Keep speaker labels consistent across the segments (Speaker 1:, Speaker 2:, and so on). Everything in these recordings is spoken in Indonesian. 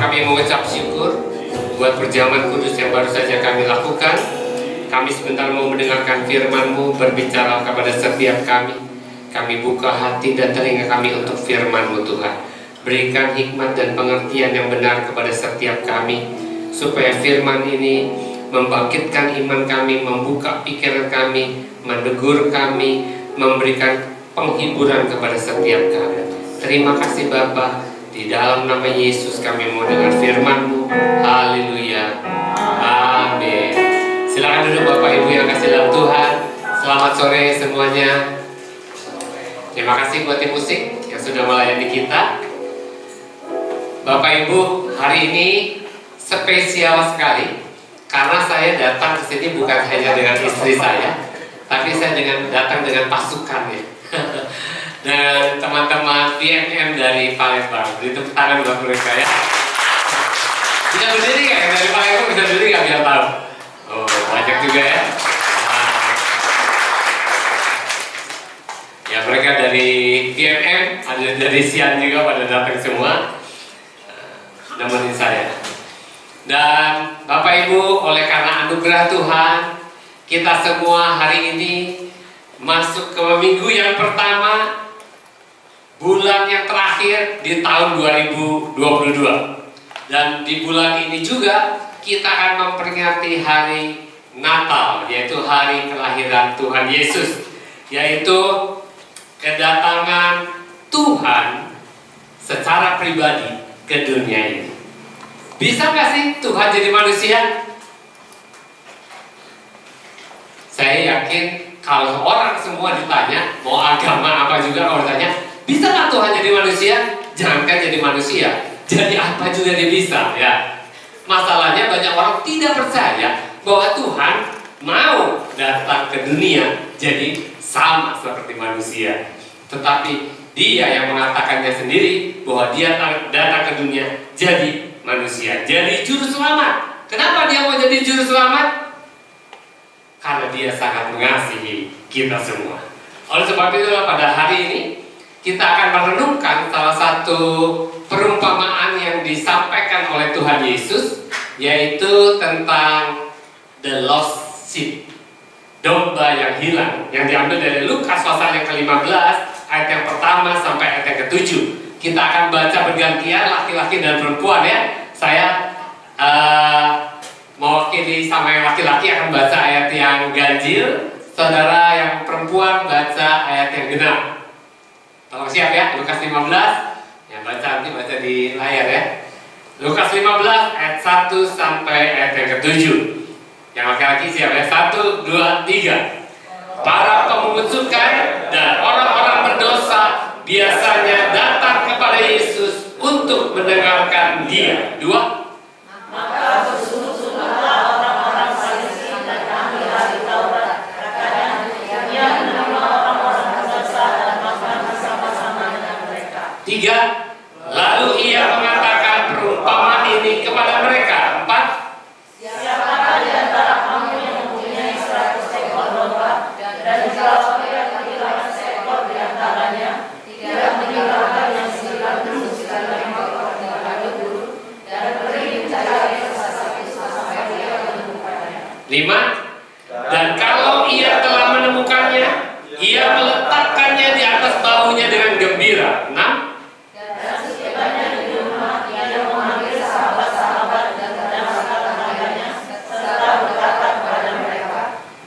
Speaker 1: kami mengucap syukur buat perjamuan kudus yang baru saja kami lakukan. Kami sebentar mau mendengarkan firman-Mu berbicara kepada setiap kami. Kami buka hati dan telinga kami untuk firman-Mu Tuhan. Berikan hikmat dan pengertian yang benar kepada setiap kami, supaya firman ini membangkitkan iman kami, membuka pikiran kami, menegur kami, memberikan penghiburan kepada setiap kami. Terima kasih Bapa. Di dalam nama Yesus kami mau dengar firman-Mu. Haleluya. Amin. Silakan duduk Bapak Ibu yang kasih dalam Tuhan. Selamat sore semuanya. Terima kasih buat tim musik yang sudah melayani kita. Bapak Ibu, hari ini spesial sekali karena saya datang ke sini bukan hanya dengan istri saya, tapi saya datang dengan pasukannya. Dan teman-teman BMM dari Palembang. Beri tepuk tangan buat mereka ya. Bisa berdiri nggak? Yang dari Palembang bisa berdiri nggak biar tahu? Oh, banyak juga ya. Ya, mereka dari BMM, ada dari Sian juga pada datang semua. Nemenin saya. Dan Bapak Ibu, oleh karena anugerah Tuhan, kita semua hari ini masuk ke minggu yang pertama bulan yang terakhir di tahun 2022. Dan di bulan ini juga kita akan memperingati hari Natal, yaitu hari kelahiran Tuhan Yesus, yaitu kedatangan Tuhan secara pribadi ke dunia ini. Bisa nggak sih Tuhan jadi manusia? Saya yakin kalau orang semua ditanya, mau agama apa juga kalau ditanya, bisa nggak Tuhan jadi manusia? Jangankan jadi manusia, jadi apa juga dia bisa ya. Masalahnya banyak orang tidak percaya bahwa Tuhan mau datang ke dunia jadi sama seperti manusia. Tetapi Dia yang mengatakannya sendiri bahwa Dia datang ke dunia jadi manusia, jadi juru selamat. Kenapa Dia mau jadi juru selamat? Karena Dia sangat mengasihi kita semua. Oleh sebab itulah pada hari ini kita akan merenungkan salah satu perumpamaan yang disampaikan oleh Tuhan Yesus, yaitu tentang the lost sheep, domba yang hilang, yang diambil dari Lukas pasal yang ke-15 ayat yang pertama sampai ayat yang ke-7. Kita akan baca bergantian laki-laki dan perempuan ya. Saya mewakili sama yang laki-laki akan baca ayat yang ganjil, saudara yang perempuan baca ayat yang genap. Tolong siap ya, Lukas 15. Ya, nanti baca di layar ya. Lukas 15 ayat 1 sampai ayat yang ke-7. Yang laki-laki siap ya. 1, 2, 3. Para pemungut cukai dan orang-orang berdosa biasanya datang kepada Yesus untuk mendengarkan Dia. 2.
Speaker 2: Maka bersungguh-sungguhlah orang-orang Farisi dan ahli Taurat, kadang-kadang ia menerima orang-orang berdosa dan makan bersama-sama dengan mereka.
Speaker 1: 3. Lalu ia mengatakan perumpamaan ini kepada mereka. 4.
Speaker 2: Siapakah di antara kamu yang mempunyai 100 ekor domba, dan jikalau ia kehilangan seekor di antaranya, tidak meninggalkan yang 99 ekor di ladang gurun, dan pergi mencari yang satu sampai dia menemukannya.
Speaker 1: 5. Dan kalau ia telah menemukannya, ia meletakkannya di atas bahunya dengan gembira. 6.
Speaker 2: Dan setibanya di rumah, ia memanggil sahabat-sahabat dan tetangga-tetangganya, serta berkata kepada mereka,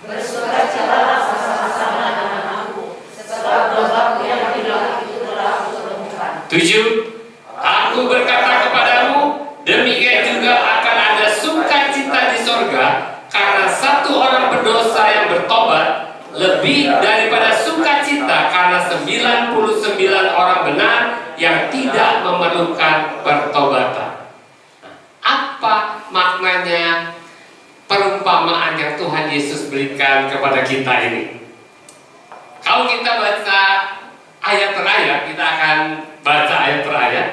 Speaker 2: bersukacitalah bersama-sama dengan aku, sebab dombaku yang hilang itu telah aku temukan.
Speaker 1: 7. Aku berkata kepadamu, demikian juga akan ada sukacita di sorga karena satu orang berdosa yang bertobat, lebih daripada sukacita karena 99 orang benar yang tidak memerlukan pertobatan. Apa maknanya perumpamaan yang Tuhan Yesus berikan kepada kita ini? Kalau kita baca ayat per ayat, kita akan baca ayat per ayat.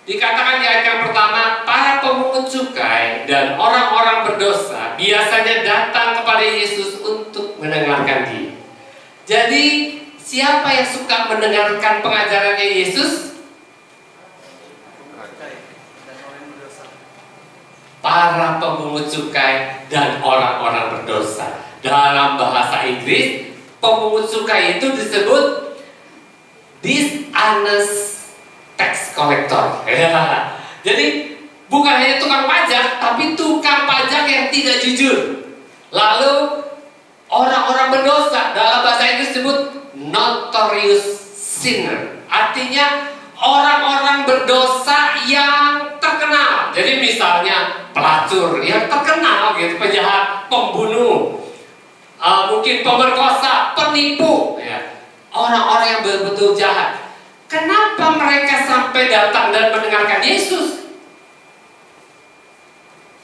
Speaker 1: Dikatakan di ayat yang pertama, para pemungut cukai dan orang-orang berdosa biasanya datang kepada Yesus untuk mendengarkan Dia. Jadi, siapa yang suka mendengarkan pengajarannya Yesus? Para pemungut cukai dan orang-orang berdosa. Dalam bahasa Inggris, pemungut cukai itu disebut dishonest tax collector. Jadi bukan hanya tukang pajak, tapi tukang pajak yang tidak jujur. Lalu orang-orang berdosa, dalam bahasa Inggris disebut notorious sinner. Artinya orang-orang berdosa yang terkenal. Jadi misalnya pelacur yang terkenal gitu, penjahat, pembunuh, mungkin pemerkosa, penipu, ya. Orang-orang yang betul-betul jahat. Kenapa mereka sampai datang dan mendengarkan Yesus?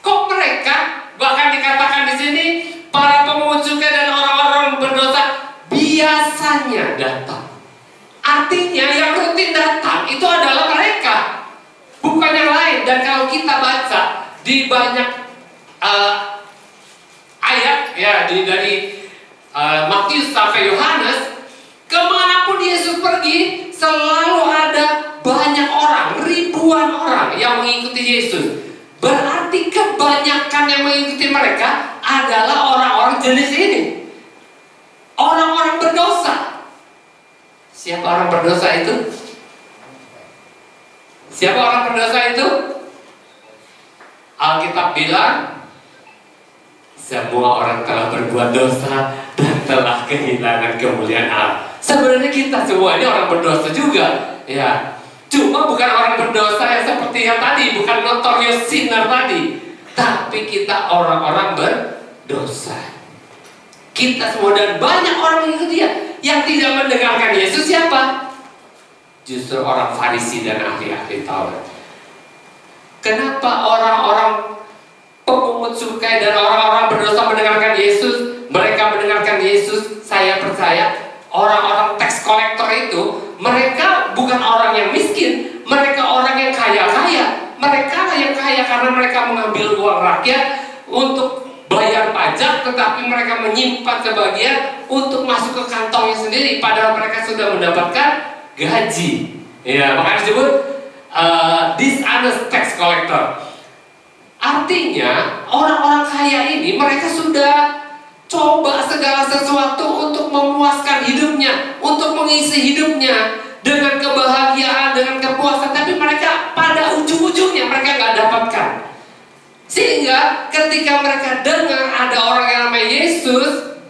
Speaker 1: Kok mereka, bahkan dikatakan di sini, para pemungut cukai dan orang-orang berdosa biasanya datang. Artinya yang rutin datang itu adalah mereka, bukan yang lain. Dan kalau kita baca di banyak ayat ya dari Matius sampai Yohanes, kemanapun Yesus pergi selalu ada banyak orang, ribuan orang yang mengikuti Yesus. Berarti kebanyakan yang mengikuti mereka adalah orang-orang jenis ini, orang-orang berdosa. Siapa orang berdosa itu? Siapa orang berdosa itu? Alkitab bilang semua orang telah berbuat dosa dan telah kehilangan kemuliaan Allah. Sebenarnya kita semua ini orang berdosa juga, ya. Cuma bukan orang berdosa yang seperti yang tadi, bukan notorious sinner tadi, tapi kita orang-orang berdosa. Kita semua dan banyak orang mengikuti dia. Yang tidak mendengarkan Yesus siapa? Justru orang Farisi dan ahli-ahli Taurat. Kenapa orang-orang pemungut cukai dan orang-orang berdosa mendengarkan Yesus? Mereka mendengarkan Yesus. Saya percaya orang-orang tax collector itu, mereka bukan orang yang miskin, mereka orang yang kaya-kaya. Mereka yang kaya karena mereka mengambil uang rakyat untuk bayar pajak, tetapi mereka menyimpan sebagian untuk masuk ke kantongnya sendiri, padahal mereka sudah mendapatkan gaji. Ya, makanya disebut dishonest tax collector. Artinya orang-orang kaya ini mereka sudah coba segala sesuatu untuk memuaskan hidupnya, untuk mengisi hidupnya dengan kebahagiaan, dengan kepuasan, tapi mereka pada ujung-ujungnya mereka nggak dapatkan. Sehingga ketika mereka dengar ada orang yang namanya Yesus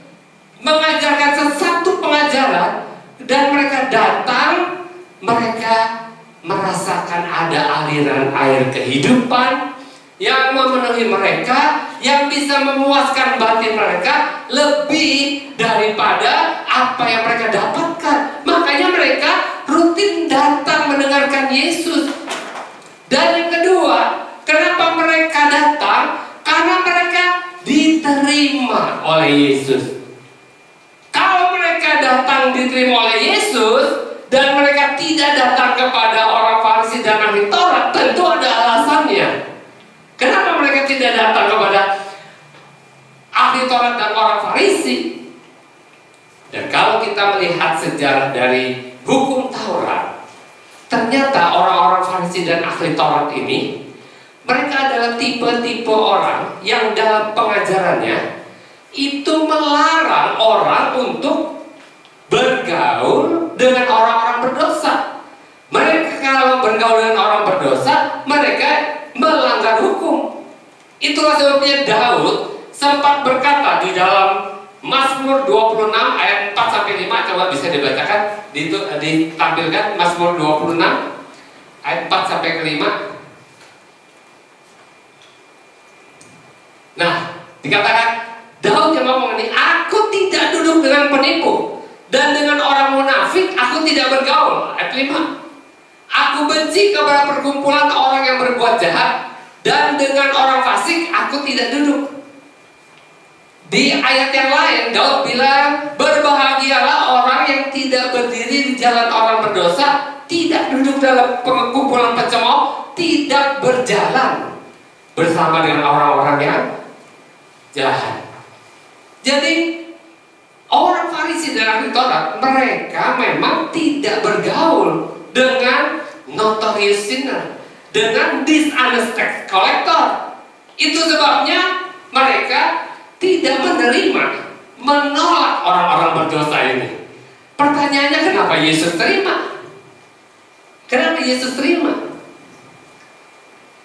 Speaker 1: mengajarkan sesuatu pengajaran dan mereka datang, mereka merasakan ada aliran air kehidupan yang memenuhi mereka, yang bisa memuaskan batin mereka lebih daripada apa yang mereka dapatkan. Makanya mereka rutin datang mendengarkan Yesus. Dan yang kedua, kenapa mereka datang? Karena mereka diterima oleh Yesus. Kalau mereka datang diterima oleh Yesus dan mereka tidak datang kepada orang Farisi dan ahli Taurat, tentu ada alasannya. Kenapa mereka tidak datang kepada ahli Taurat dan orang Farisi? Dan kalau kita melihat sejarah dari hukum Taurat, ternyata orang-orang Farisi dan ahli Taurat ini, mereka adalah tipe-tipe orang yang dalam pengajarannya itu melarang orang untuk bergaul dengan orang-orang berdosa. Mereka kalau bergaul dengan orang berdosa, mereka melanggar hukum. Itulah sebabnya Daud sempat berkata di dalam Mazmur 26 ayat 4 sampai 5, coba bisa dibacakan, ditampilkan Mazmur 26 ayat 4 sampai ke 5. Nah, dikatakan Daud yang ngomong ini, aku tidak duduk dengan penipu dan dengan orang munafik aku tidak bergaul. Ayat 5. Aku benci kepada perkumpulan orang yang berbuat jahat, dan dengan orang fasik aku tidak duduk. Di ayat yang lain Daud bilang, berbahagialah orang yang tidak berdiri di jalan orang berdosa, tidak duduk dalam perkumpulan pencemooh, tidak berjalan bersama dengan orang-orang yang jahat. Jadi orang Farisi dan ahli Taurat, mereka memang tidak bergaul dengan notorious sinner, dengan dishonest tax collector. Itu sebabnya mereka tidak menerima, menolak orang-orang berdosa ini. Pertanyaannya, kenapa Yesus terima? Kenapa Yesus terima?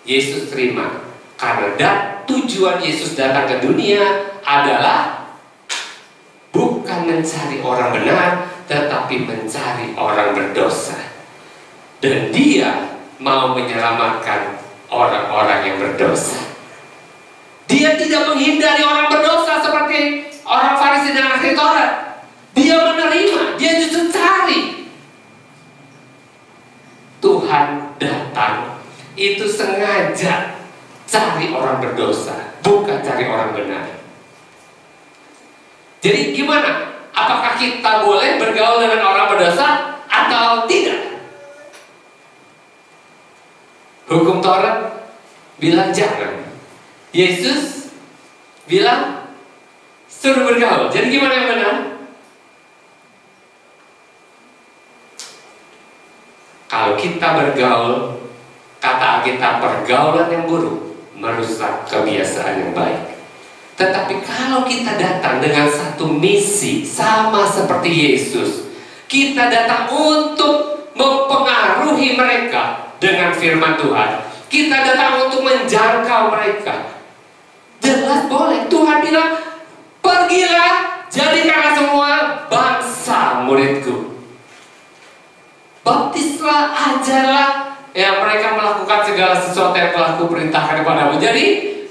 Speaker 1: Yesus terima karena tujuan Yesus datang ke dunia adalah bukan mencari orang benar, tetapi mencari orang berdosa. Dan dia mau menyelamatkan orang-orang yang berdosa. Dia tidak menghindari orang berdosa seperti orang Farisi dan ahli Taurat. Dia menerima, dia justru cari. Tuhan datang itu sengaja cari orang berdosa, bukan cari orang benar. Jadi gimana? Apakah kita boleh bergaul dengan orang berdosa atau tidak? Hukum Taurat bilang jangan. Yesus bilang suruh bergaul. Jadi gimana yang benar? Kalau kita bergaul, kata kita pergaulan yang buruk merusak kebiasaan yang baik. Tetapi kalau kita datang dengan satu misi sama seperti Yesus, kita datang untuk mempengaruhi mereka dengan firman Tuhan. Kita datang untuk menjangkau mereka. Jelas boleh. Tuhan bilang, pergilah, jadikanlah semua bangsa muridku. Baptislah, ajarlah, ya mereka melakukan segala sesuatu yang telah kuperintahkan kepadamu. Jadi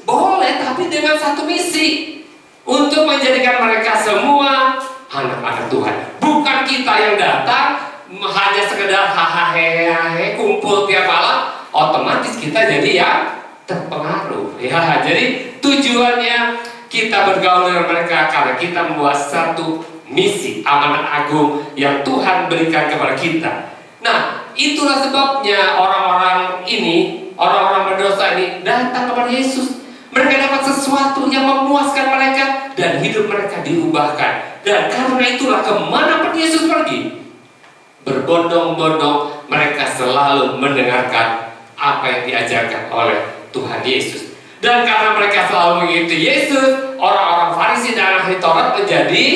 Speaker 1: boleh, tapi dengan satu misi, untuk menjadikan mereka semua anak-anak Tuhan. Bukan kita yang datang hanya sekedar hahaha kumpul tiap malam, otomatis kita jadi yang terpengaruh. Ya, jadi tujuannya kita bergaul dengan mereka karena kita membuat satu misi amanat agung yang Tuhan berikan kepada kita. Nah, itulah sebabnya orang-orang ini, orang-orang berdosa ini datang kepada Yesus. Mereka dapat sesuatu yang memuaskan mereka dan hidup mereka diubahkan. Dan karena itulah kemanapun Yesus pergi, berbondong-bondong mereka selalu mendengarkan apa yang diajarkan oleh Tuhan Yesus. Dan karena mereka selalu mengikuti Yesus, orang-orang Farisi dan ahli Taurat menjadi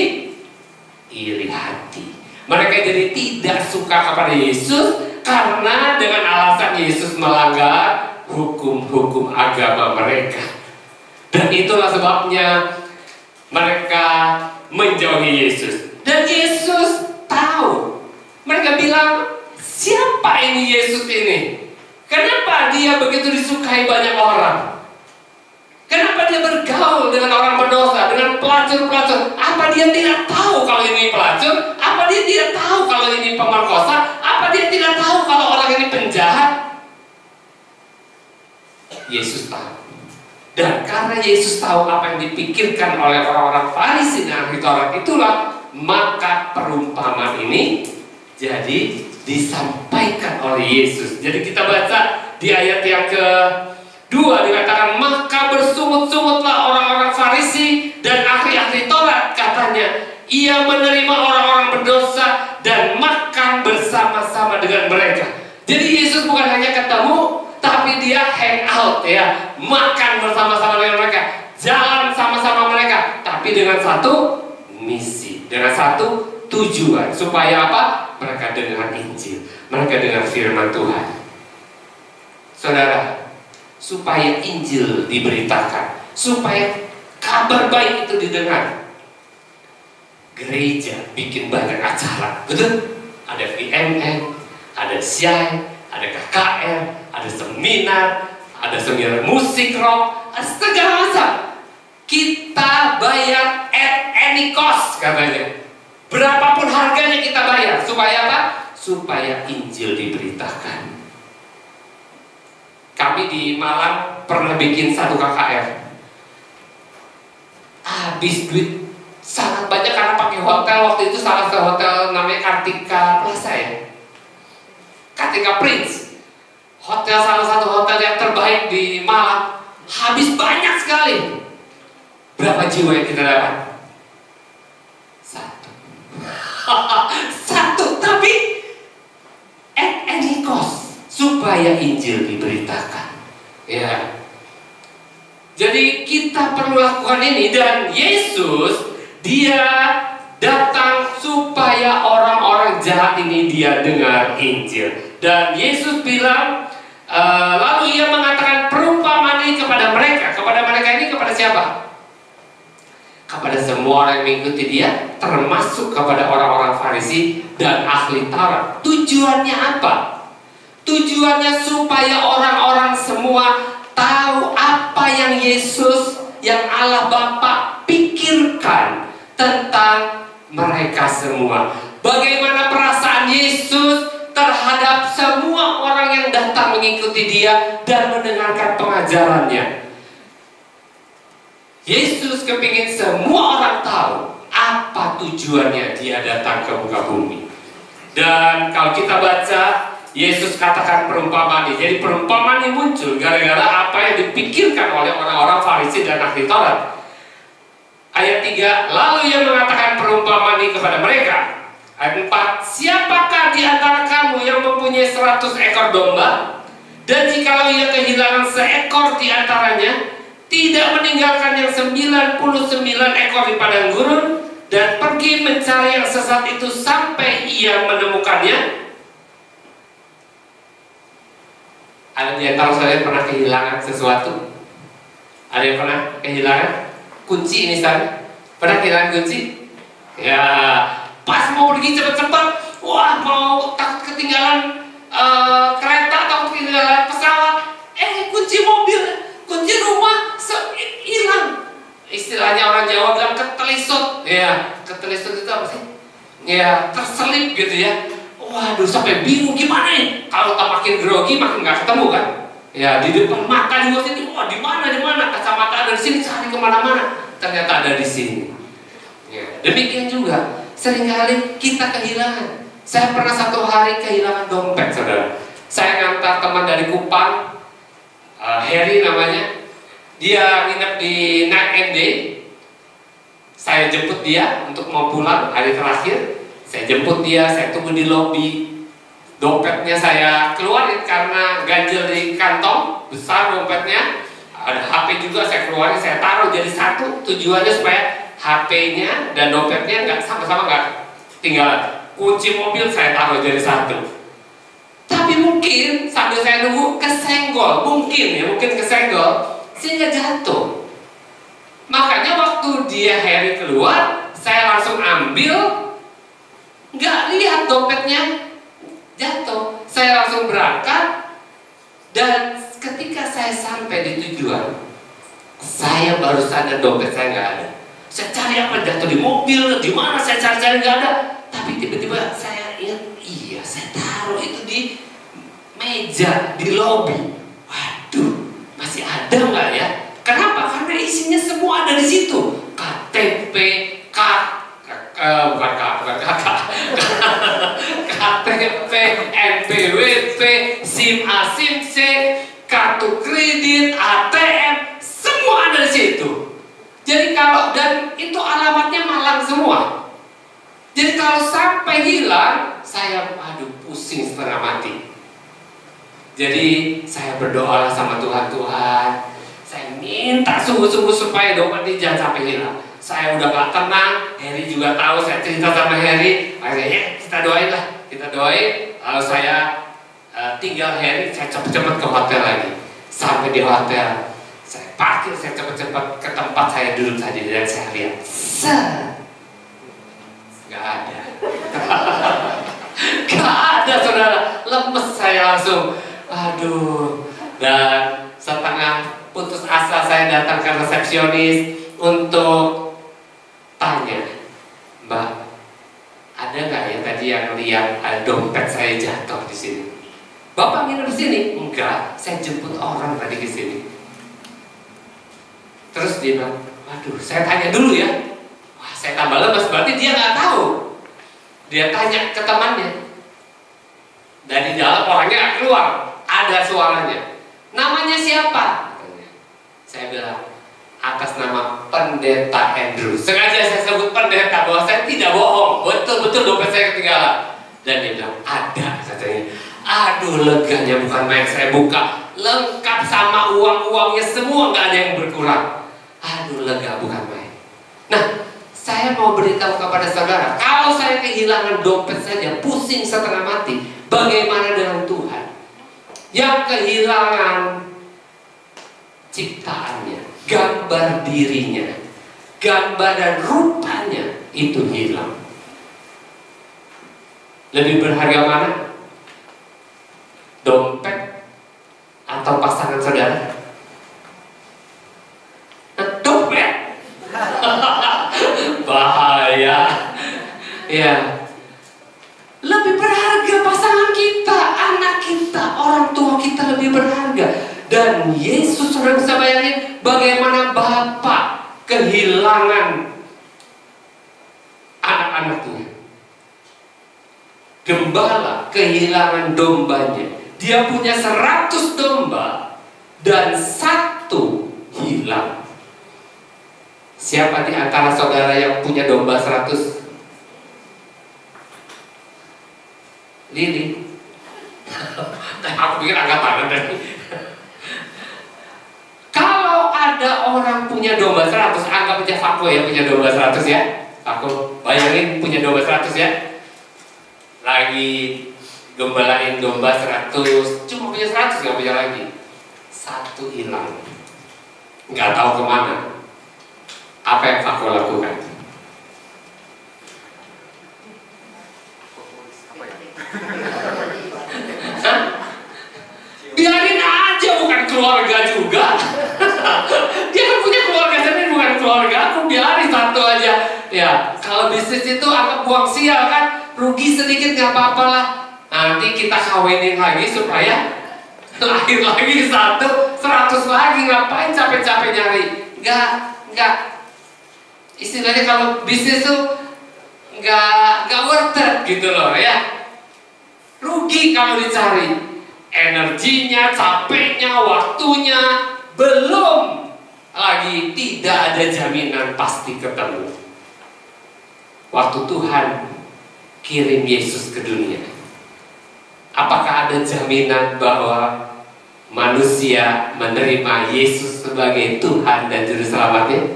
Speaker 1: iri hati. Mereka jadi tidak suka kepada Yesus karena dengan alasan Yesus melanggar hukum-hukum agama mereka. Dan itulah sebabnya mereka menjauhi Yesus. Dan Yesus tahu. Mereka bilang, siapa ini Yesus ini? Kenapa dia begitu disukai banyak orang? Kenapa dia bergaul dengan orang berdosa, dengan pelacur-pelacur? Apa dia tidak tahu kalau ini pelacur? Apa dia tidak tahu kalau ini pemerkosa? Apa dia tidak tahu kalau orang ini penjahat? Yesus tahu. Dan karena Yesus tahu apa yang dipikirkan oleh orang-orang Farisi dan ahli Taurat, itulah maka perumpamaan ini jadi disampaikan oleh Yesus. Jadi kita baca di ayat yang kedua dikatakan, maka bersungut-sungutlah orang-orang Farisi dan ahli-ahli Taurat, katanya, ia menerima orang-orang berdosa dan makan bersama-sama dengan mereka. Jadi Yesus bukan hanya ketemu, tapi dia hang out, ya, makan bersama-sama dengan mereka, jalan sama-sama mereka, tapi dengan satu misi, dengan satu tujuan, supaya apa? Mereka dengar Injil, mereka dengar firman Tuhan. Saudara, supaya Injil diberitakan, supaya kabar baik itu didengar, gereja bikin banyak acara, betul? Ada VMN, ada SYAI, ada KKR, ada seminar musik rock, ada segala macam. Kita bayar at any cost, katanya. Berapapun harganya kita bayar. Supaya apa? Supaya Injil diberitakan. Kami di Malang pernah bikin satu KKR. Habis duit sangat banyak karena pakai hotel. Waktu itu salah satu hotel namanya Kartika Plaza, ya, Kartika Prince. Hotel, salah satu hotel yang terbaik di Malang. Habis banyak sekali. Berapa jiwa yang kita dapat? Satu, tapi at any cost, supaya supaya Injil diberitakan. Ya. Jadi kita perlu lakukan ini, dan Yesus dia datang supaya orang-orang jahat ini dia dengar Injil. Dan Yesus bilang, lalu ia mengatakan perumpamaan ini kepada mereka. Kepada mereka ini kepada siapa? Kepada semua orang yang mengikuti dia, termasuk kepada orang-orang Farisi dan ahli Taurat. Tujuannya apa? Tujuannya supaya orang-orang semua tahu apa yang Yesus, yang Allah Bapa pikirkan tentang mereka semua. Bagaimana perasaan Yesus terhadap semua orang yang datang mengikuti dia dan mendengarkan pengajarannya. Yesus kepingin semua orang tahu apa tujuannya dia datang ke muka bumi. Dan kalau kita baca, Yesus katakan perumpamaan ini. Jadi perumpamaan ini muncul gara-gara apa yang dipikirkan oleh orang-orang Farisi dan ahli Taurat. Ayat 3, lalu ia mengatakan perumpamaan ini kepada mereka. Ayat 4, siapakah di antara kamu yang mempunyai 100 ekor domba, dan jikalau ia kehilangan seekor di antaranya, tidak meninggalkan yang 99 ekor di padang gurun, dan pergi mencari yang sesat itu sampai ia menemukannya? Ada di antara kalian pernah kehilangan sesuatu? Ada yang pernah kehilangan kunci misalnya? Pernah kehilangan kunci? Ya, pas mau pergi cepat-cepat, wah mau takut ketinggalan kereta, takut ketinggalan pesawat, kunci mobil, kunci rumah hilang. Istilahnya orang Jawa bilang ketelisut. Ya, ketelisut itu apa sih? Ya, terselip gitu ya. Waduh, sampai bingung gimana nih? Kalau tak makin grogi makin nggak ketemu kan? Ya, di depan mata juga sini, wah di mana? Kacamata ada di sini, cari kemana-mana, ternyata ada di sini. Ya, demikian juga seringkali kita kehilangan. Saya pernah satu hari kehilangan dompet, saudara. Saya ngantar teman dari Kupang, Harry namanya. Dia nginep di Night and Day. Saya jemput dia untuk mau pulang hari terakhir. Saya jemput dia, saya tunggu di lobi. Dompetnya saya keluarin karena ganjel di kantong, besar dompetnya. Ada HP juga saya keluarin, saya taruh jadi satu. Tujuannya supaya HP-nya dan dompetnya nggak sama-sama nggak tinggalan. Kunci mobil saya taruh jadi satu. Tapi mungkin sambil saya nunggu kesenggol, mungkin kesenggol sehingga jatuh. Makanya waktu dia Harry keluar, saya langsung ambil. Nggak lihat dompetnya jatuh. Saya langsung berangkat, dan ketika saya sampai di tujuan, saya baru sadar dompet saya nggak ada. Saya cari apa, jatuh di mobil, di mana saya cari-cari nggak ada. Tapi tiba-tiba saya ingat, iya saya taruh itu di meja di lobi. Waduh, masih ada nggak ya? Kenapa? Karena isinya semua ada di situ. KTP, KTP, NPWP, SIM A, SIM C, kartu kredit, ATM, semua ada di situ. Jadi kalau, dan itu alamatnya Malang semua. Jadi kalau sampai hilang, saya pusing setengah mati. Jadi saya berdoa sama Tuhan, saya minta sungguh-sungguh supaya dompet ini jangan sampai hilang. Saya udah gak tenang, Harry juga tahu, saya cerita sama Harry. Akhirnya kita doain. Lalu saya tinggal Harry, saya cepet-cepet ke hotel lagi. Sampai di hotel, saya parkir, saya cepet-cepet ke tempat saya duduk tadi, dan saya lihat, gak ada. Gak ada, saudara. Lemes saya langsung. Aduh. Dan setengah putus asa saya datang ke resepsionis untuk tanya, Mbak, ada nggak ya tadi yang lihat dompet saya jatuh di sini? Bapak nginep di sini? Enggak, saya jemput orang tadi ke sini. Terus dia bilang, waduh, saya tanya dulu ya. Wah, saya tambah lemes, berarti dia nggak tahu. Dia tanya ke temannya. Dari dalam orangnya nggak keluar, ada suaranya. Namanya siapa? Saya bilang, atas nama Pendeta Andrew. Sengaja saya sebut pendeta, bahwa saya tidak bohong. Betul-betul dompet saya ketinggalan. Dan dia bilang, ada katanya. Aduh, leganya bukan main. Saya buka lengkap sama uang-uangnya semua, nggak ada yang berkurang. Aduh, lega bukan main. Nah, saya mau beritahu kepada saudara, kalau saya kehilangan dompet saja pusing setengah mati, bagaimana dengan Tuhan yang kehilangan ciptaannya, gambar dirinya, gambar dan rupanya itu hilang? Lebih berharga mana? Dompet atau pasangan saudara? Dompet. Bahaya. Ya. Lebih berharga pasangan kita, anak kita, orang tua kita lebih berharga. Dan Yesus, saudara bisa bayangin bagaimana Bapak kehilangan anak-anaknya. Gembala kehilangan dombanya. Dia punya 100 domba dan 1 hilang. Siapa di antara saudara yang punya domba 100? Lili. Aku pikir angkat tangan tadi. Kalau ada orang punya domba 100, anggap aja Fako ya punya domba 100 ya. Aku bayangin punya domba 100 ya. Lagi gembalain domba 100, cuma punya 100, nggak punya lagi. 1 hilang, nggak tahu kemana. Apa yang Fako lakukan? Hah? Biarin aja, bukan keluarga juga. Dia kan punya keluarga sendiri, bukan keluarga aku. Biarin 1 aja. Ya, kalau bisnis itu anggap buang sial kan. Rugi sedikit gak apa-apa lah. Nanti kita kawinin lagi supaya lahir lagi 100 lagi. Ngapain capek-capek nyari? Enggak. Istilahnya kalau bisnis tuh enggak worth it gitu loh ya. Rugi kalau dicari. Energinya, capeknya, waktunya, belum lagi tidak ada jaminan pasti ketemu. Waktu Tuhan kirim Yesus ke dunia, apakah ada jaminan bahwa manusia menerima Yesus sebagai Tuhan dan Juru Selamatnya?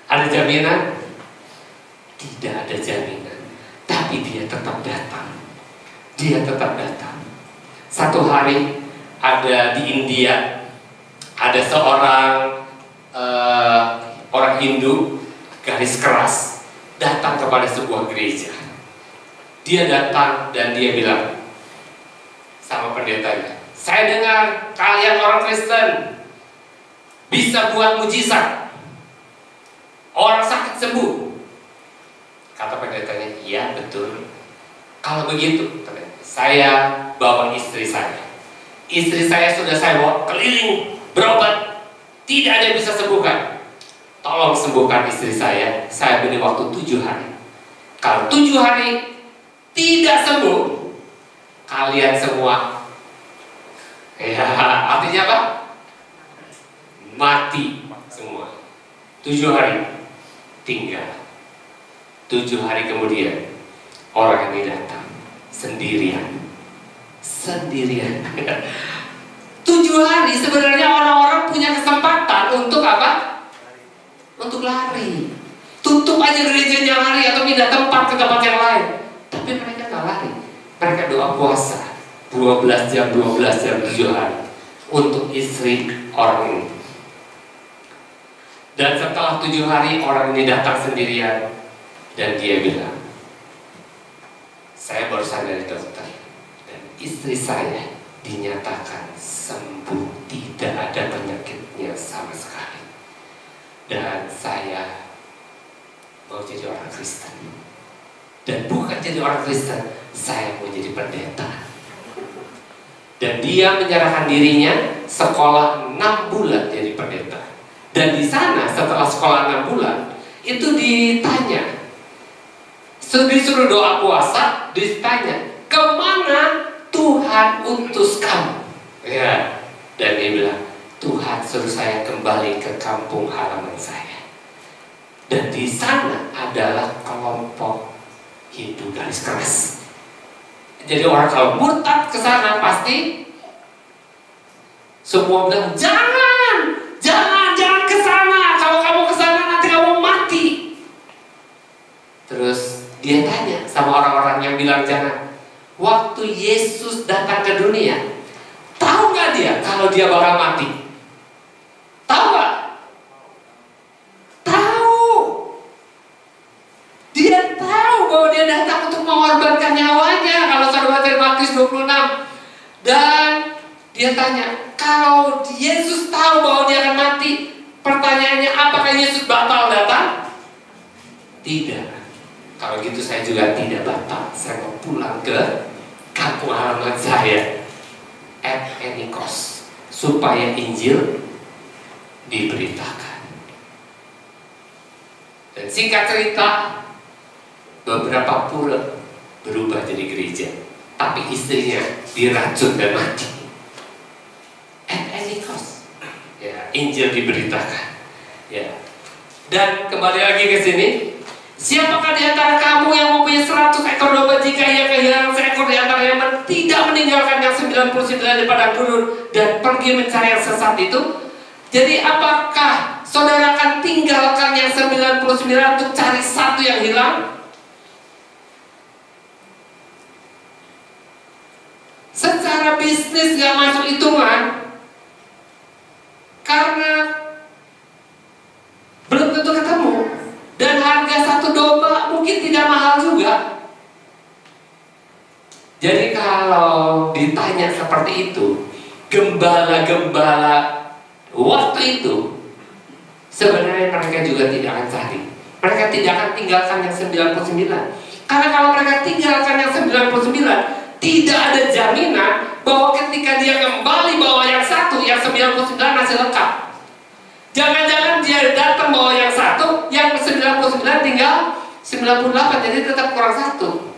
Speaker 1: Ada jaminan? Tidak ada jaminan. Tapi dia tetap datang. Dia tetap datang. Satu hari ada di India, ada seorang orang Hindu garis keras datang kepada sebuah gereja. Dia datang dan dia bilang sama pendetanya, saya dengar kalian orang Kristen bisa buat mujizat, orang sakit sembuh. Kata pendetanya, iya betul. Kalau begitu, saya bawa istri saya. Istri saya sudah saya bawa keliling berobat, tidak ada yang bisa sembuhkan. Tolong sembuhkan istri saya beri waktu 7 hari. Kalau 7 hari tidak sembuh, kalian semua, ya artinya apa? Mati semua. 7 hari tinggal. 7 hari kemudian orang ini datang sendirian. 7 hari sebenarnya orang-orang punya kesempatan untuk apa? Untuk lari. Tutup aja gerejanya, lari atau pindah tempat ke tempat yang lain. Tapi mereka nggak lari. Mereka doa puasa 12 jam 7 hari untuk istri orang ini. Dan setelah 7 hari orang ini datang sendirian dan dia bilang, saya barusan dari dokter dan istri saya dinyatakan sembuh, tidak ada penyakitnya sama sekali. Dan saya mau jadi orang Kristen. Dan bukan jadi orang Kristen, saya mau jadi pendeta. Dan dia menyerahkan dirinya sekolah 6 bulan jadi pendeta. Dan di sana setelah sekolah 6 bulan itu ditanya, disuruh doa puasa, ditanya, kemana Tuhan utus kamu? Ya, dan dia bilang, Tuhan suruh saya kembali ke kampung halaman saya. Dan di sana adalah kelompok Hindu garis keras. Jadi orang kalau murtad ke sana pasti semua bilang jangan ke sana. Kalau kamu ke sana nanti kamu mati. Terus dia tanya sama orang-orang yang bilang jangan. Waktu Yesus datang ke dunia, tahu nggak dia kalau dia bakal mati? Tahu nggak? Tahu. Dia tahu bahwa dia datang untuk mengorbankan nyawanya. Kalau saudara baca Matius 26. Dan dia tanya, kalau Yesus tahu bahwa dia akan mati, pertanyaannya apakah Yesus batal datang? Tidak. Kalau gitu saya juga tidak batal. Saya mau pulang ke kampung halaman saya at any cost, supaya Injil diberitakan. Dan singkat cerita, beberapa pura berubah jadi gereja, tapi istrinya diracun dan mati. At any cost, ya, Injil diberitakan. Ya. Dan kembali lagi ke sini. Siapakah di antara kamu yang mempunyai 100 ekor domba, jika ia kehilangan seekor di antara yang tidak meninggalkan yang 99 di padang gurun dan pergi mencari yang sesat itu? Jadi apakah saudara akan tinggalkan yang 99 untuk cari satu yang hilang? Secara bisnis gak masuk hitungan, karena belum tentu ketemu. Dan harga satu domba mungkin tidak mahal juga. Jadi kalau ditanya seperti itu, gembala-gembala waktu itu sebenarnya mereka juga tidak akan cari. Mereka tidak akan tinggalkan yang 99. Karena kalau mereka tinggalkan yang 99, tidak ada jaminan bahwa ketika dia kembali bawa yang satu, yang 99 masih lengkap. Jangan-jangan dia datang bawa yang satu, yang 99 tinggal 98, jadi tetap kurang satu.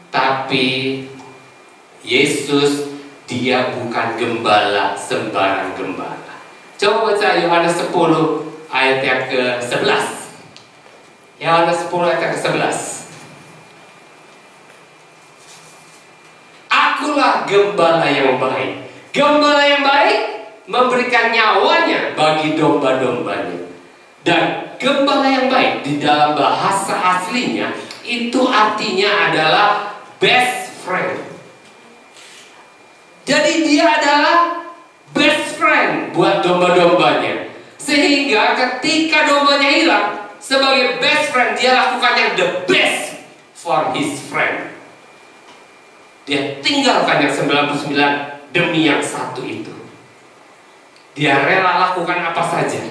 Speaker 1: Tapi Yesus, dia bukan gembala sembarang gembala. Coba baca Yohanes 10 ayat yang ke-11. Yohanes 10 ayat yang ke-11. Akulah gembala yang baik. Gembala yang baik memberikan nyawanya bagi domba-dombanya. Dan gembala yang baik di dalam bahasa aslinya itu artinya adalah best friend. Jadi dia adalah best friend buat domba-dombanya. Sehingga ketika dombanya hilang, sebagai best friend dia lakukan yang the best for his friend. Dia tinggalkan yang 99 demi yang satu itu. Dia rela lakukan apa saja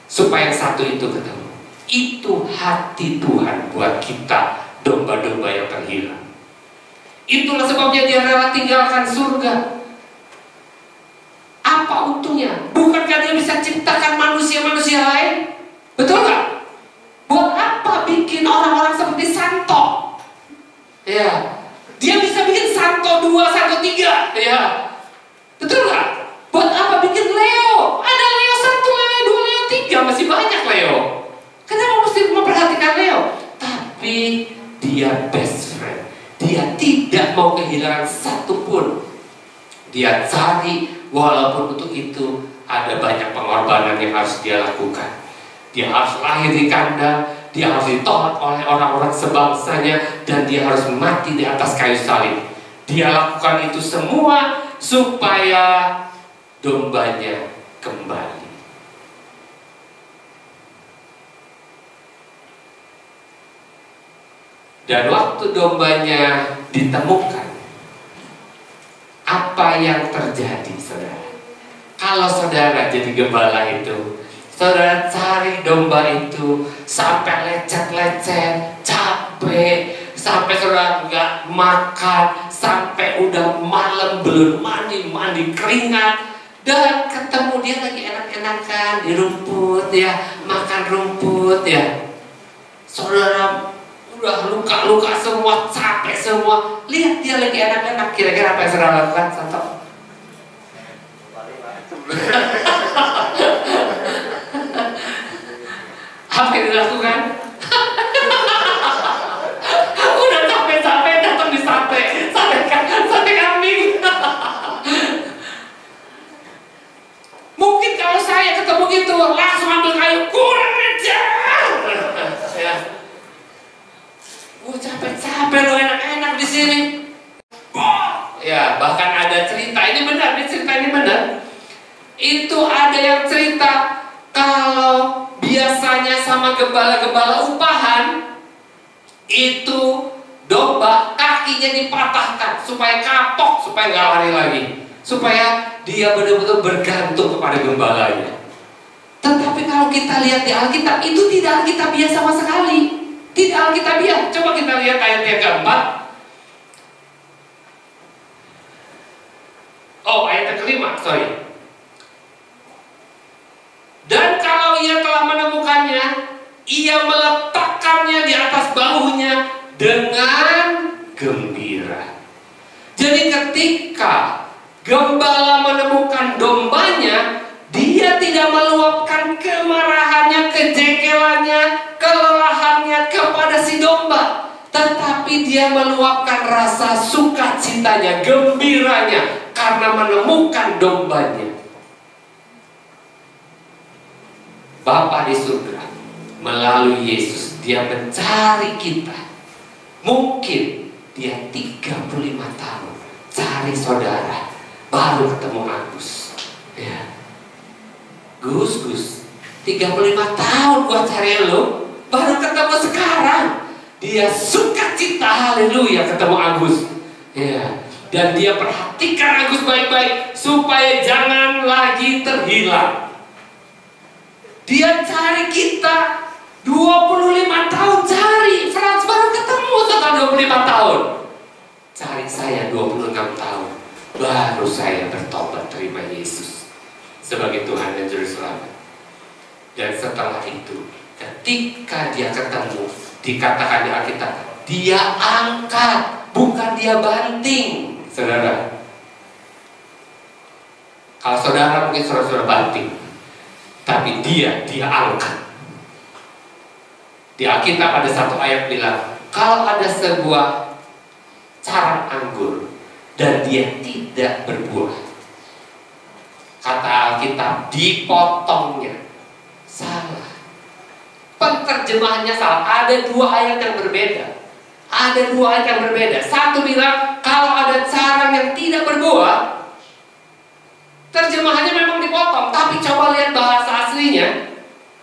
Speaker 1: supaya yang satu itu ketemu. Itu hati Tuhan buat kita, domba-domba yang terhilang. Itulah sebabnya dia rela tinggalkan surga. Apa untungnya? Bukankah dia bisa ciptakan manusia-manusia lain? Betul gak? Buat apa bikin orang-orang seperti Santo? Ya, dia bisa bikin Santo 2, Santo 3. Ya, betul gak? Buat apa bikin Leo? Ada Leo 1, Leo 2, Leo 3, masih banyak Leo. Kenapa mesti memperhatikan Leo? Tapi dia best friend. Dia tidak mau kehilangan satu pun. Dia cari, walaupun untuk itu ada banyak pengorbanan yang harus dia lakukan. Dia harus lahir di kandang, dia harus ditolak oleh orang-orang sebangsanya, dan dia harus mati di atas kayu salib. Dia lakukan itu semua supaya dombanya kembali. Dan waktu dombanya ditemukan, apa yang terjadi, saudara? Kalau saudara jadi gembala itu, saudara cari domba itu sampai lecet-lecet, capek, sampai saudara nggak makan, sampai udah malam belum mandi keringat. Dan ketemu dia lagi enak-enakan di rumput ya, makan rumput ya. Saudara udah luka-luka semua, capek semua. Lihat dia lagi enak-enak, kira-kira apa yang saudara lakukan, Santo? Apa yang dilakukan? Udah capek mundur, langsung ambil kayu, kurang ajar. Ya. Capek-capek lo enak-enak di sini. Ya, bahkan ada cerita, ini benar, cerita ini benar. Itu ada yang cerita kalau biasanya sama gembala-gembala upahan itu domba kakinya dipatahkan supaya kapok, supaya nggak lari lagi, supaya dia benar-benar bergantung kepada gembalanya. Tetapi kalau kita lihat di Alkitab, itu tidak Alkitabiah sama sekali. Tidak Alkitabiah. Coba kita lihat ayat yang keempat. Oh, ayat yang kelima, sorry. Dan kalau ia telah menemukannya, ia meletakkannya di atas bahunya dengan gembira. Jadi ketika gembala menemukan dombanya, dia tidak meluapkan kemarahannya, kejengkelannya, kelelahannya kepada si domba, tetapi dia meluapkan rasa sukacitanya, gembiranya karena menemukan dombanya. Bapa di surga melalui Yesus, dia mencari kita. Mungkin dia 35 tahun cari saudara, baru ketemu Agus. Ya. Gus, 35 tahun gua cari lo, baru ketemu sekarang. Dia sukacita, haleluya, ketemu Agus. Ya. Dan dia perhatikan Agus baik-baik supaya jangan lagi terhilang. Dia cari kita 25 tahun cari. Frans baru ketemu setelah 25 tahun. Cari saya 26 tahun. Baru saya bertobat terima Yesus sebagai Tuhan dan Juru Selamat. Dan setelah itu, ketika dia ketemu, dikatakan di Alkitab, dia angkat, bukan dia banting. Saudara, kalau saudara mungkin saudara banting, tapi dia angkat. Di Alkitab ada satu ayat bilang, kalau ada sebuah carang anggur dan dia tidak berbuah, kata Alkitab, dipotongnya. Salah. Penerjemahannya salah. Ada dua ayat yang berbeda. Satu bilang kalau ada carang yang tidak berbuah, terjemahannya memang dipotong. Tapi coba lihat bahasa aslinya,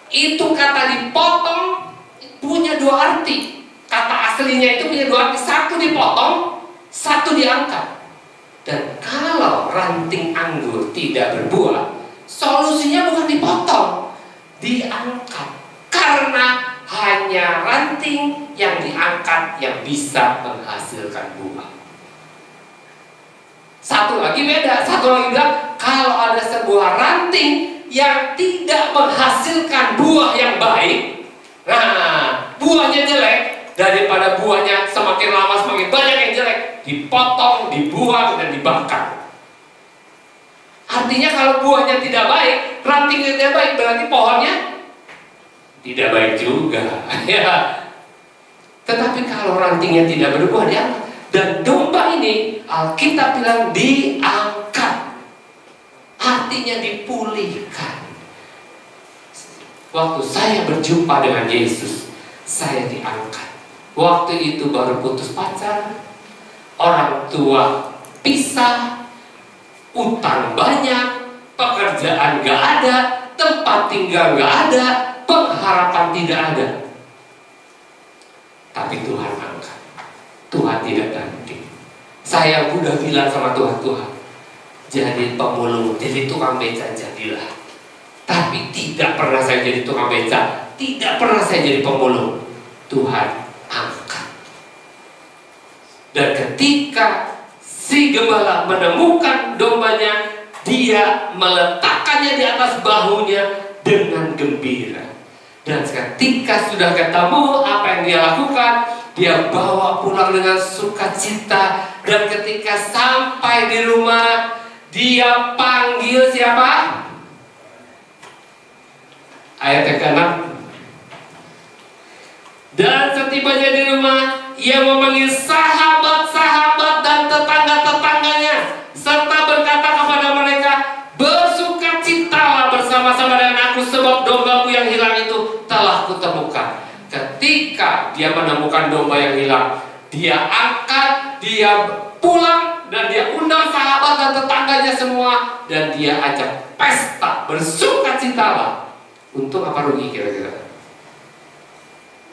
Speaker 1: itu kata dipotong punya dua arti. Kata aslinya itu punya dua arti. Satu dipotong, satu diangkat. Dan kalau ranting anggur tidak berbuah, solusinya bukan dipotong, diangkat. Karena hanya ranting yang diangkat yang bisa menghasilkan buah. Satu lagi beda, satu lagi bilang kalau ada sebuah ranting yang tidak menghasilkan buah yang baik, nah buahnya jelek, daripada buahnya semakin lama semakin banyak yang jelek, dipotong, dibuang, dan dibakar. Artinya kalau buahnya tidak baik, rantingnya tidak baik, berarti pohonnya tidak baik juga. Ya. Tetapi kalau rantingnya tidak berbuah, diangkat. Dan domba ini Alkitab bilang diangkat, artinya dipulihkan. Waktu saya berjumpa dengan Yesus, saya diangkat. Waktu itu baru putus pacar, orang tua pisah, utang banyak, pekerjaan gak ada, tempat tinggal gak ada, pengharapan tidak ada. Tapi Tuhan angkat. Tuhan tidak ganti. Saya udah bilang sama Tuhan, jadi pemulung, jadi tukang beca jadilah. Tapi tidak pernah saya jadi tukang beca, tidak pernah saya jadi pemulung. Tuhan angkat. Dan ketika si gembala menemukan dombanya, dia meletakkannya di atas bahunya dengan gembira. Dan ketika sudah ketemu apa yang dia lakukan, dia bawa pulang dengan sukacita. Dan ketika sampai di rumah, dia panggil siapa? Ayat yang ke-6. Dan setibanya di rumah, ia memanggil sahabat-sahabat dan tetangga-tetangganya, serta berkata kepada mereka, bersukacitalah bersama-sama dengan aku, sebab dia menemukan domba yang hilang, dia angkat, dia pulang, dan dia undang sahabat dan tetangganya semua, dan dia ajak pesta, bersukacitalah. Untung apa rugi kira-kira?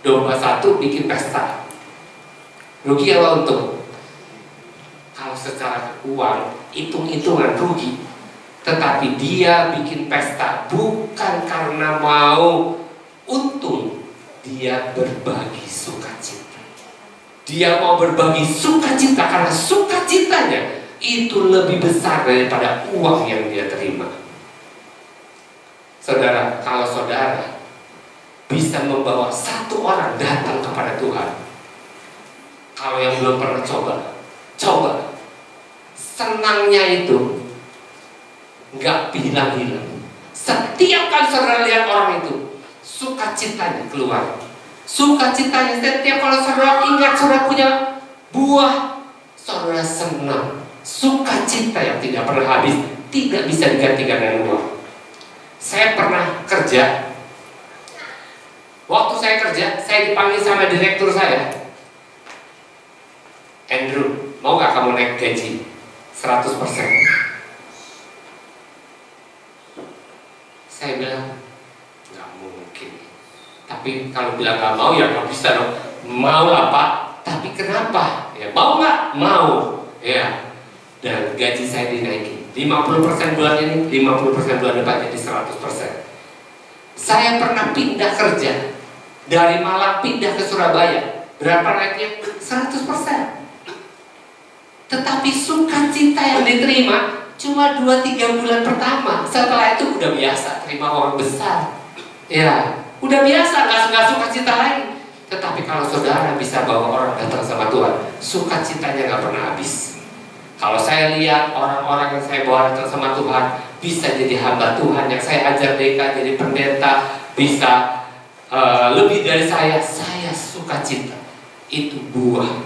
Speaker 1: Domba satu bikin pesta, rugi apa untung? Kalau secara uang, hitung-hitungan rugi. Tetapi dia bikin pesta bukan karena mau untung, dia berbagi sukacita. Dia mau berbagi sukacita karena sukacitanya itu lebih besar daripada uang yang dia terima. Saudara, kalau saudara bisa membawa satu orang datang kepada Tuhan, kalau yang belum pernah coba. Senangnya itu nggak hilang-hilang. Setiap kali saudara lihat orang itu, sukacitanya keluar. Sukacitanya setiap kalau saudara ingat saudara punya buah, saudara senang. Sukacita yang tidak pernah habis, tidak bisa digantikan dengan uang. Saya pernah kerja. Waktu saya kerja, saya dipanggil sama direktur saya. Andrew, mau gak kamu naik gaji 100%? Saya bilang, gak mungkin. Tapi kalau bilang gak mau, ya gak bisa dong. Mau apa? Tapi kenapa? Ya mau gak? Mau. Ya. Dan gaji saya dinaikin 50% bulan ini, 50% bulan depan, jadi 100%. Saya pernah pindah kerja dari Malang pindah ke Surabaya. Berapa naiknya? 100%. Tetapi sukacita yang diterima cuma 2-3 bulan pertama. Setelah itu udah biasa terima orang besar. Ya, udah biasa, nggak sukacita lagi. Tetapi kalau saudara bisa bawa orang datang sama Tuhan, sukacitanya nggak pernah habis. Kalau saya lihat orang-orang yang saya bawa datang sama Tuhan bisa jadi hamba Tuhan, yang saya ajar mereka jadi pendeta, bisa lebih dari saya sukacita. Itu buah.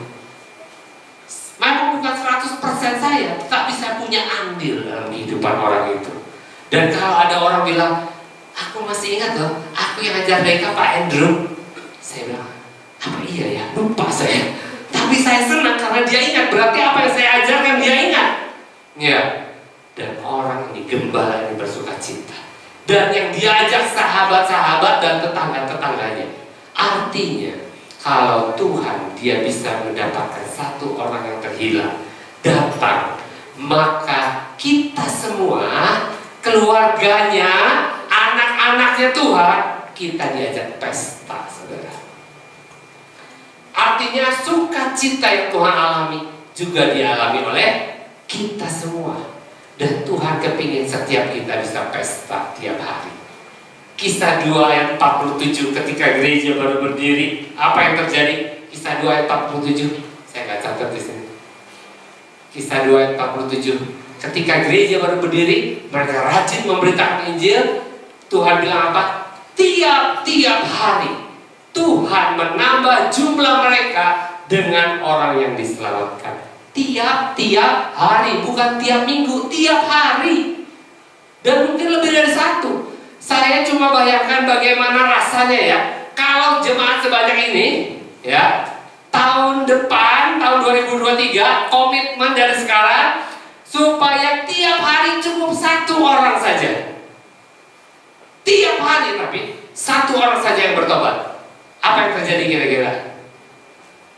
Speaker 1: Memang bukan 100% saya, tapi saya punya andil dalam kehidupan orang itu. Dan kalau ada orang bilang, aku masih ingat loh, aku yang ajar mereka Pak Andrew. Saya bilang, apa iya ya? Lupa saya. Tapi saya senang karena dia ingat, berarti apa yang saya ajarkan dia ingat. Ya. Dan orang ini, gembala ini bersukacita. Dan yang diajak sahabat-sahabat dan tetangga-tetangganya. Artinya, kalau Tuhan dia bisa mendapatkan satu orang yang terhilang datang, maka kita semua, keluarganya, anak-anaknya Tuhan, kita diajak pesta, saudara. Artinya sukacita yang Tuhan alami juga dialami oleh kita semua. Dan Tuhan kepingin setiap kita bisa pesta tiap hari. Kisah 2 ayat 47, ketika gereja baru berdiri, apa yang terjadi? Kisah 2 ayat 47, saya nggak catat di sini. Kisah 2 ayat 47, ketika gereja baru berdiri, mereka rajin memberitakan Injil. Tuhan bilang apa? Tiap-tiap hari Tuhan menambah jumlah mereka dengan orang yang diselamatkan. Tiap-tiap hari, bukan tiap minggu, tiap hari. Dan mungkin lebih dari satu. Saya cuma bayangkan bagaimana rasanya ya, kalau jemaat sebanyak ini, ya, tahun depan, tahun 2023, komitmen dari sekarang, supaya tiap hari cukup 1 orang saja. Tiap hari tapi 1 orang saja yang bertobat. Apa yang terjadi kira-kira?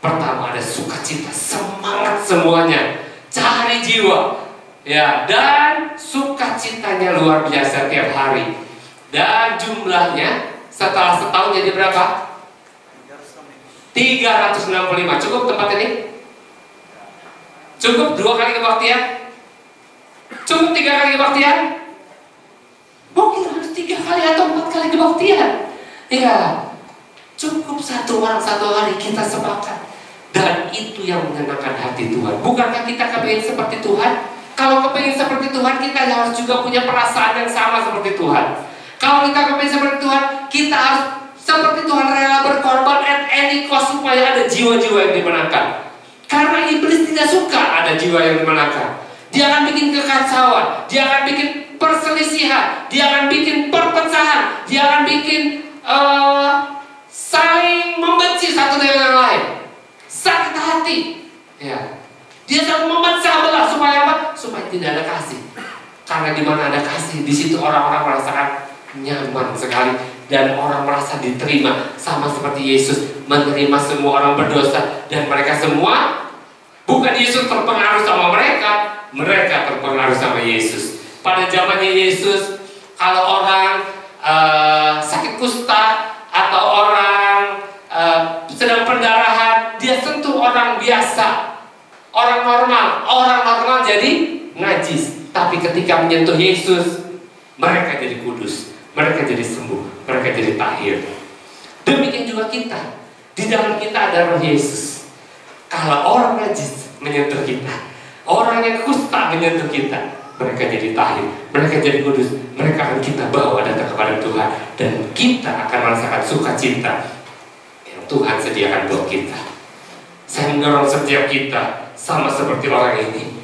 Speaker 1: Pertama ada sukacita, semangat semuanya, cari jiwa, ya, dan sukacitanya luar biasa tiap hari. Dan jumlahnya setelah setahun jadi berapa? 365. Cukup tempat ini? Cukup 2 kali kebaktian? Cukup 3 kali kebaktian? Mungkin harus 3 kali atau 4 kali kebaktian. Ya, cukup 1 orang 1 hari kita sepakat. Dan itu yang menyenangkan hati Tuhan. Bukankah kita kepingin seperti Tuhan? Kalau kepingin seperti Tuhan, kita harus juga punya perasaan yang sama seperti Tuhan. Kalau kita kepingin seperti Tuhan, kita harus seperti Tuhan, rela berkorban at any cost supaya ada jiwa-jiwa yang dimenangkan. Karena iblis tidak suka ada jiwa yang dimenangkan. Dia akan bikin kekacauan, dia akan bikin perselisihan, dia akan bikin perpecahan, dia akan bikin saling membenci satu dengan yang lain, sakit hati, ya. Dia saling memecah belah supaya apa? Supaya tidak ada kasih. Karena di mana ada kasih, di situ orang-orang merasakan nyaman sekali dan orang merasa diterima, sama seperti Yesus menerima semua orang berdosa dan mereka semua, bukan Yesus terpengaruh sama mereka, mereka terpengaruh sama Yesus. Pada zamannya Yesus, kalau orang sakit kusta atau orang sedang pendarahan, dia sentuh orang biasa, orang normal jadi najis. Tapi ketika menyentuh Yesus, mereka jadi kudus, mereka jadi sembuh, mereka jadi tahir. Demikian juga kita, di dalam kita ada roh Yesus. Kalau orang najis menyentuh kita, orang yang kusta menyentuh kita, mereka jadi tahir, mereka jadi kudus, mereka akan kita bawa datang kepada Tuhan, dan kita akan merasakan sukacita yang Tuhan sediakan buat kita. Saya mendorong setiap kita sama seperti orang ini.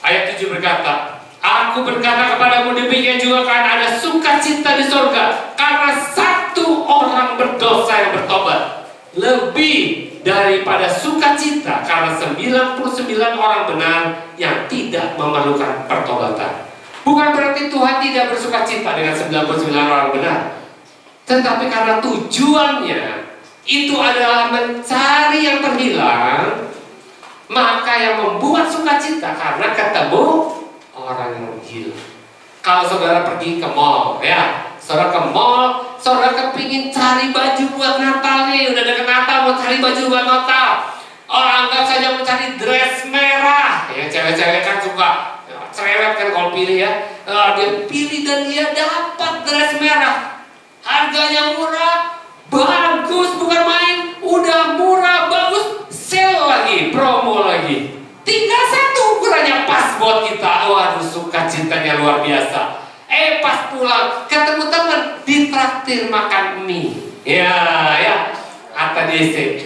Speaker 1: Ayat 7 berkata, aku berkata kepadamu, demikian juga akan ada sukacita di surga karena satu orang berdosa yang bertobat, lebih daripada sukacita karena 99 orang benar yang tidak memerlukan pertobatan. Bukan berarti Tuhan tidak bersukacita dengan 99 orang benar, tetapi karena tujuannya itu adalah mencari yang terhilang, maka yang membuat sukacita karena ketemu orang yang hilang. Kalau saudara pergi ke mall, ya, saudara ke mall, saudara kepingin cari baju buat Natal nih, udah deket Natal, mau cari baju buat Natal. Orang anggap saja mau cari dress merah, ya, cewek-cewek kan suka cerewet kan kalau pilih, ya. Dia pilih dan dia dapat dress merah, harganya murah, bagus, bukan main, udah murah, bagus, sale lagi, promo lagi. Tinggal satu ukurannya pas buat kita. Waduh, sukacitanya luar biasa. Pas pulang ketemu teman, ditraktir makan mie. Ya, ATDC.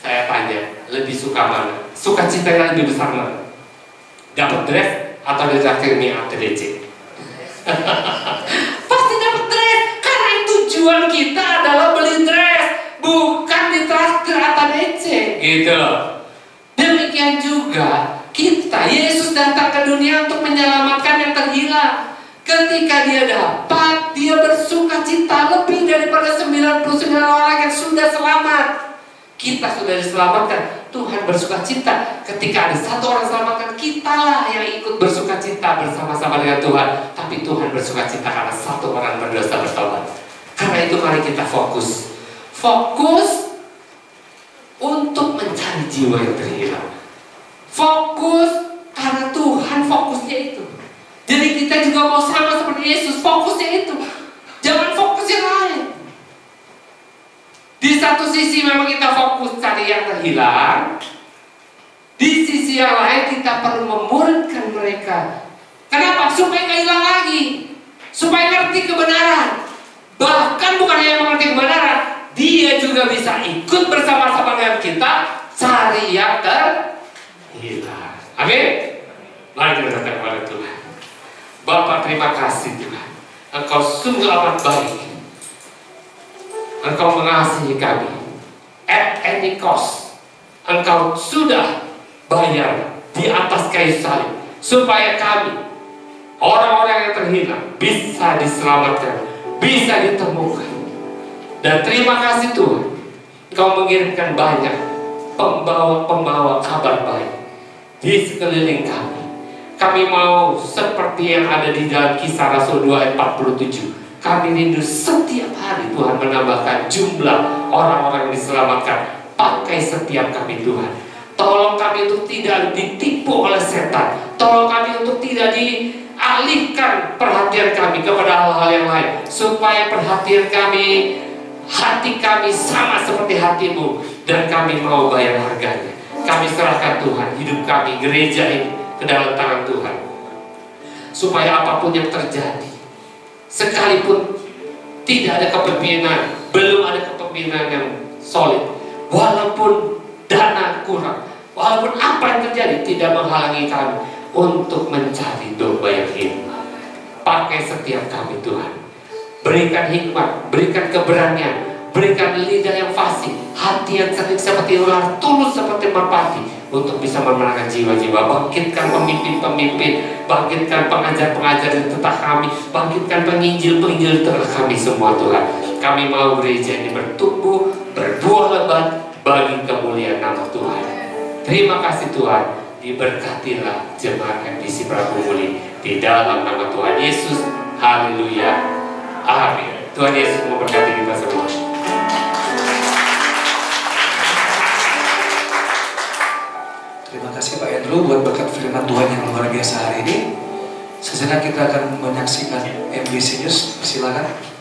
Speaker 1: Saya tanya, lebih suka mana? Sukacitanya lebih besar mana? Dapat dress atau ditraktir mie ATDC? Pasti dapat dress, karena tujuan kita adalah beli dress, bukan ditraktir ATDC, gitu. Demikian juga kita, Yesus datang ke dunia untuk menyelamatkan yang terhilang. Ketika dia dapat, dia bersuka cita lebih daripada 99 orang yang sudah selamat. Kita sudah diselamatkan, Tuhan bersuka cita. Ketika ada satu orang selamatkan, kitalah yang ikut bersuka cita bersama-sama dengan Tuhan. Tapi Tuhan bersuka cita karena satu orang berdosa bertobat. Karena itu mari kita fokus untuk mencari jiwa yang terhilang. Fokus karena Tuhan fokusnya itu. Jadi kita juga mau sama seperti Yesus, fokusnya itu. Jangan fokus yang lain. Di satu sisi memang kita fokus cari yang terhilang, di sisi yang lain kita perlu memuridkan mereka. Kenapa? Supaya gak hilang lagi, supaya ngerti kebenaran. Bahkan bukan hanya mengerti kebenaran, dia juga bisa ikut bersama-sama dengan kita cari yang terhilang. Amin. Mari kita datang kepada Tuhan. Bapa, terima kasih Tuhan, Engkau sungguh amat baik. Engkau mengasihi kami at any cost. Engkau sudah bayar di atas kayu salib supaya kami, orang-orang yang terhilang, bisa diselamatkan, bisa ditemukan. Dan terima kasih Tuhan, Engkau mengirimkan banyak pembawa-pembawa kabar baik di sekeliling kami. Kami mau seperti yang ada di dalam Kisah Rasul 2 ayat 47. Kami rindu setiap hari Tuhan menambahkan jumlah orang-orang yang diselamatkan. Pakai setiap kami Tuhan. Tolong kami untuk tidak ditipu oleh setan. Tolong kami untuk tidak dialihkan perhatian kami kepada hal-hal yang lain. Supaya perhatian kami, hati kami sama seperti hatimu. Dan kami mau bayar harganya. Kami serahkan Tuhan hidup kami, gereja ini, ke dalam tangan Tuhan. Supaya apapun yang terjadi, sekalipun tidak ada kepemimpinan, belum ada kepemimpinan yang solid, walaupun dana kurang, walaupun apa yang terjadi, tidak menghalangi kami untuk mencari domba yang hilang. Pakai setiap kami Tuhan. berikan hikmat, berikan keberanian, berikan lidah yang fasih, hati yang cerdik seperti ular, tulus seperti merpati, untuk bisa memenangkan jiwa-jiwa. Bangkitkan pemimpin-pemimpin, bangkitkan pengajar-pengajar di tengah kami, bangkitkan penginjil-penginjil di tengah kami semua Tuhan. Kami mau gereja ini bertumbuh, berbuah lebat bagi kemuliaan nama Tuhan. Terima kasih Tuhan, diberkatilah jemaat MDC Prabu Muli di dalam nama Tuhan Yesus. Haleluya, amin. Tuhan Yesus memberkati kita semua.
Speaker 3: Terima kasih Pak Andrew buat berkat firman Tuhan yang luar biasa hari ini. Sejenak kita akan menyaksikan MDC News. Silakan.